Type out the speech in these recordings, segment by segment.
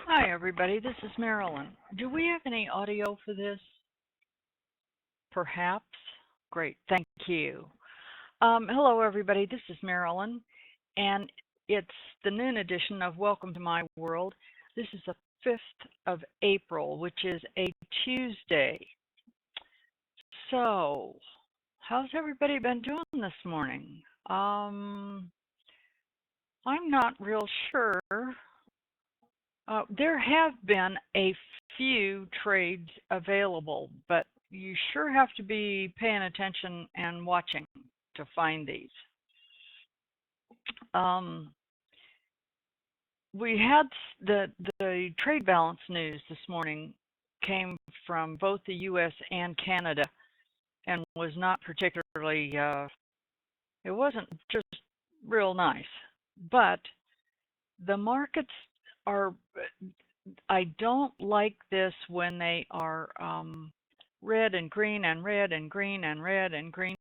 Hi, everybody. This is Marilyn. Do we have any audio for this? Perhaps? Great. Thank you. Hello, everybody. This is Marilyn, and it's the noon edition of Welcome to My World. This is the 5th of April, which is a Tuesday. So, how's everybody been doing this morning? I'm not real sure. There have been a few trades available, but you sure have to be paying attention and watching to find these. Um, we had the trade balance news this morning came from both the U.S. and Canada and was not particularly, it wasn't just real nice. But the markets are, I don't like this when they are red and green and red and green and red and green.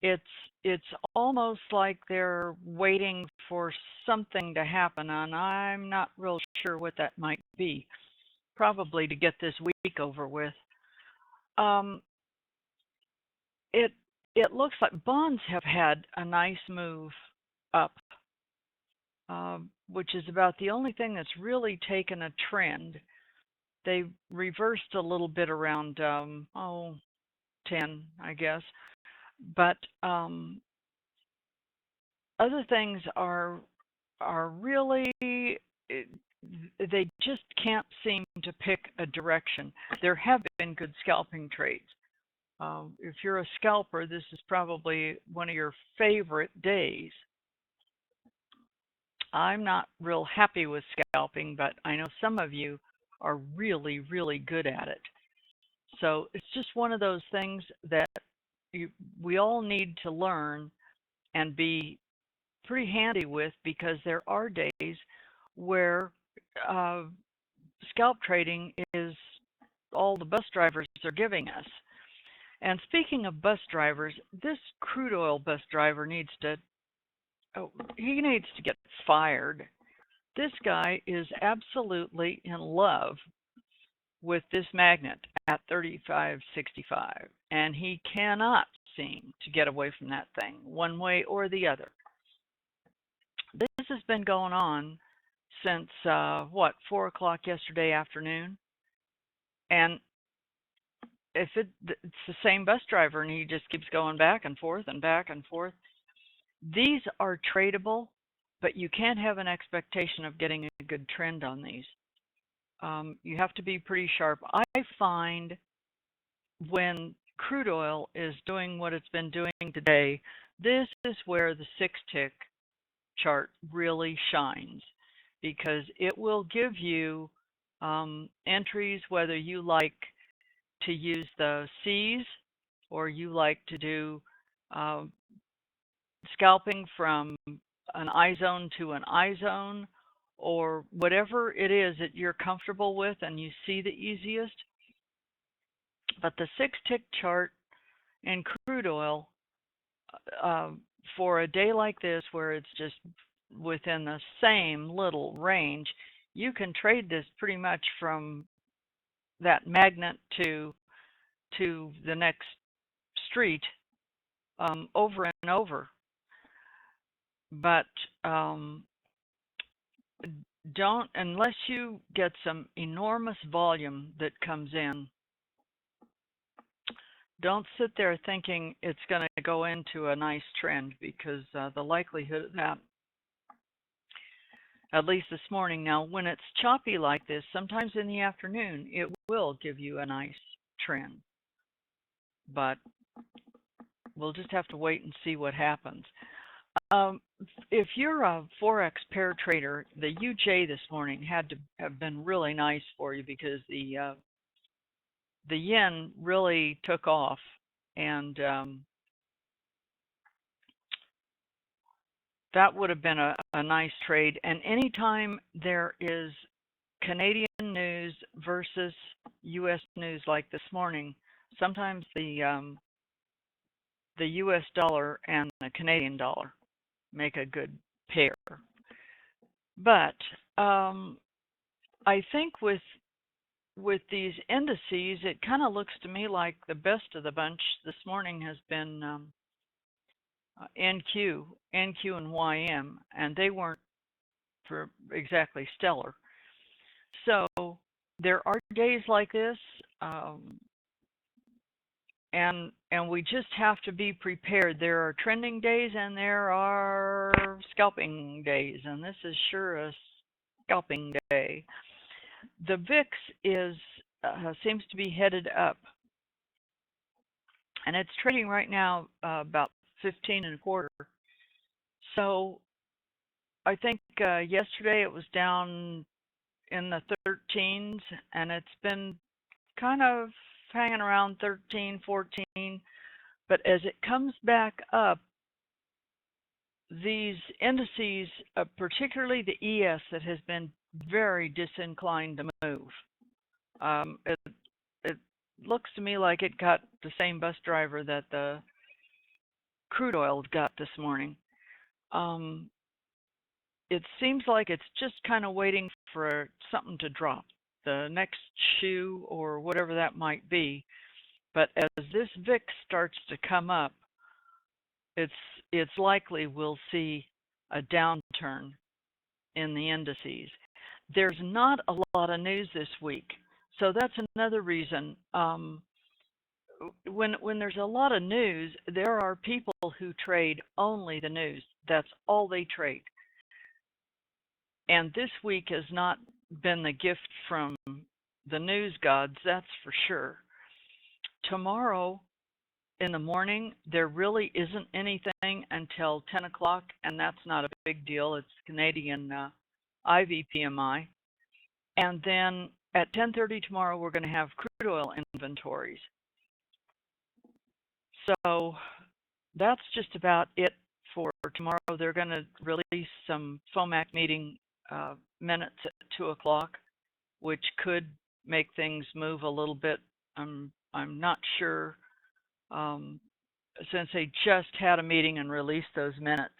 It's it's almost like they're waiting for something to happen, and I'm not real sure what that might be. Probably to get this week over with. Um, it it looks like bonds have had a nice move up, which is about the only thing that's really taken a trend. They reversed a little bit around 10, I guess, but other things are really they just can't seem to pick a direction. There have been good scalping trades. If you're a scalper, this is probably one of your favorite days. I'm not real happy with scalping, but I know some of you are really, really good at it. So it's just one of those things that we all need to learn and be pretty handy with, because there are days where uh, scalp trading is all the bus drivers are giving us. And speaking of bus drivers, this crude oil bus driver needs to, oh, he needs to get fired. This guy is absolutely in love with this magnet at 35.65, and he cannot seem to get away from that thing one way or the other. This has been going on since 4 o'clock yesterday afternoon, and if it's the same bus driver and he just keeps going back and forth and back and forth. These are tradable, but you can't have an expectation of getting a good trend on these. You have to be pretty sharp. I find when crude oil is doing what it's been doing today, this is where the 6-tick chart really shines, because it will give you entries whether you like to use the C's or you like to do scalping from an I zone to an I zone, or whatever it is that you're comfortable with and you see the easiest. But the 6-tick chart in crude oil, uh, for a day like this where it's just within the same little range, you can trade this pretty much from that magnet to the next street, over and over. But don't, unless you get some enormous volume that comes in, don't sit there thinking it's going to go into a nice trend, because the likelihood of that, at least this morning. Now, when it's choppy like this, sometimes in the afternoon, it will give you a nice trend. But we'll just have to wait and see what happens. If you're a Forex pair trader, the UJ this morning had to have been really nice for you, because the yen really took off, and that would have been a nice trade. And anytime there is Canadian news versus U.S. news like this morning, sometimes the U.S. dollar and the Canadian dollar make a good pair. But I think with these indices, it kind of looks to me like the best of the bunch this morning has been NQ, and YM, and they weren't for exactly stellar. So there are days like this, um, and we just have to be prepared. There are trending days and there are scalping days, and this is sure a scalping day. The VIX is seems to be headed up, and it's trading right now about 15 and a quarter. So I think yesterday it was down in the 13s, and it's been kind of hanging around 13, 14. But as it comes back up, these indices, particularly the ES, that has been very disinclined to move. It, it looks to me like it got the same bus driver that the crude oil got this morning. Um, it seems like it's just kind of waiting for something to drop, the next shoe or whatever that might be. But as this VIX starts to come up, it's it's likely we'll see a downturn in the indices. There's not a lot of news this week, so that's another reason. When there's a lot of news, there are people who trade only the news. That's all they trade. And this week has not been the gift from the news gods, that's for sure. Tomorrow in the morning, there really isn't anything until 10 o'clock, and that's not a big deal. It's Canadian IV PMI. And then at 10:30 tomorrow, we're going to have crude oil inventories. So that's just about it for tomorrow. They're going to release some FOMAC meeting minutes at 2 o'clock, which could make things move a little bit. I'm not sure, since they just had a meeting and released those minutes,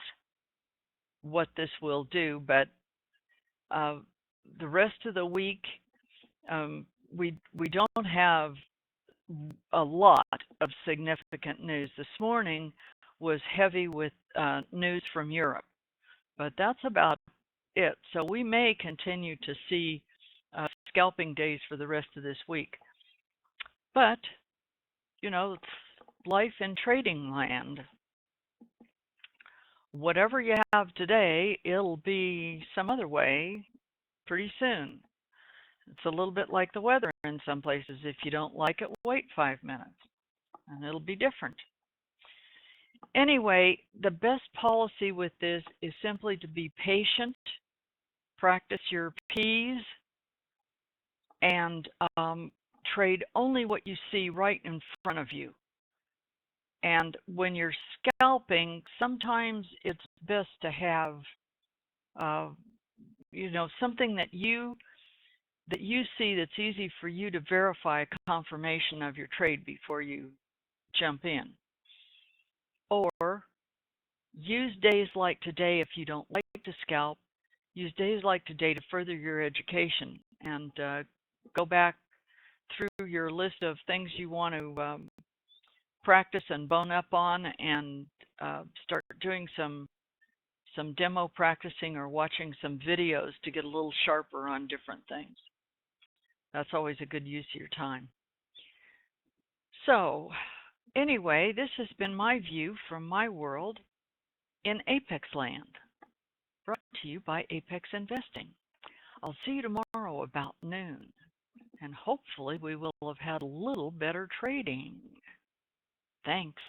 what this will do. But the rest of the week, we don't have a lot of significant news. This morning was heavy with news from Europe, but that's about it. So we may continue to see scalping days for the rest of this week. But, it's life in trading land. Whatever you have today, it'll be some other way pretty soon. It's a little bit like the weather in some places. If you don't like it, wait 5 minutes and it'll be different. Anyway, the best policy with this is simply to be patient, practice your P's, and trade only what you see right in front of you. And when you're scalping, sometimes it's best to have, something that you see that's easy for you to verify a confirmation of your trade before you jump in. Or use days like today if you don't like to scalp. Use days like today to further your education and go back through your list of things you want to practice and bone up on, and start doing some demo practicing or watching some videos to get a little sharper on different things. That's always a good use of your time. So anyway, this has been my view from my world in Apex land, brought to you by Apex Investing. I'll see you tomorrow about noon, and hopefully we will have had a little better trading. Thanks.